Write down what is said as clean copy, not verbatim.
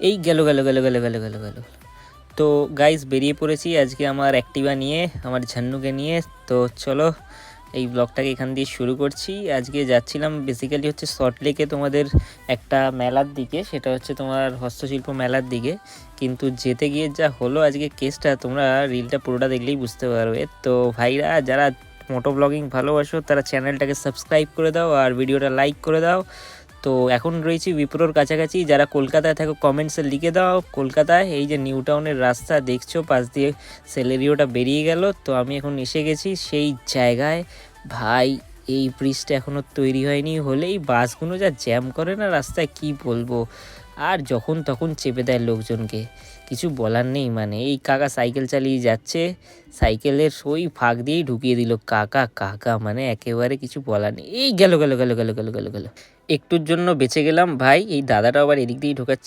এই গেল গেল গেল গেল গেল গেল গেল। তো গাইস বেরিয়ে পড়েছি আজকে আমার অ্যাক্টিভা নিয়ে, আমার ঝান্নুকে নিয়ে। তো চলো এই ব্লগটাকে এখান দিয়ে শুরু করছি। আজকে যাচ্ছিলাম বেসিক্যালি হচ্ছে সল্টলেকে, তোমাদের একটা মেলার দিকে, সেটা হচ্ছে তোমার হস্তশিল্প মেলার দিকে। কিন্তু যেতে গিয়ে যা হলো আজকে কেসটা, তোমরা রিলটা পুরোটা দেখলেই বুঝতে পারবে। তো ভাইরা যারা মোটো ব্লগিং ভালোবাসো তারা চ্যানেলটাকে সাবস্ক্রাইব করে দাও আর ভিডিওটা লাইক করে দাও। তো এখন রয়েছি উইপ্রোর কাছাকাছি। যারা কলকাতায় থাকো কমেন্টসে লিখে দাও কলকাতায়। এই যে নিউ টাউনের রাস্তা দেখছো, পাশ দিয়ে সেলেরিওটা বেরিয়ে গেল। তো আমি এখন এসে গেছি সেই জায়গায়। ভাই এই ব্রিজটা এখনও তৈরি হয়নি, হলেই বাসগুলো যা জ্যাম করে না রাস্তায়, কি বলবো। আর যখন তখন চেপে দেয় লোকজনকে, কিছু বলার নেই। মানে এই কাকা সাইকেল চালিয়ে যাচ্ছে, সাইকেলের ওই ফাঁক দিয়েই ঢুকিয়ে দিল কাকা কাকা, মানে একেবারে কিছু বলার নেই। এই গেল গেল গেল গেল গেল গেল গেল, একটুর জন্য বেঁচে গেলাম ভাই। এই দাদাটা আবার এদিক দিয়েই ঢোকাচ্ছে।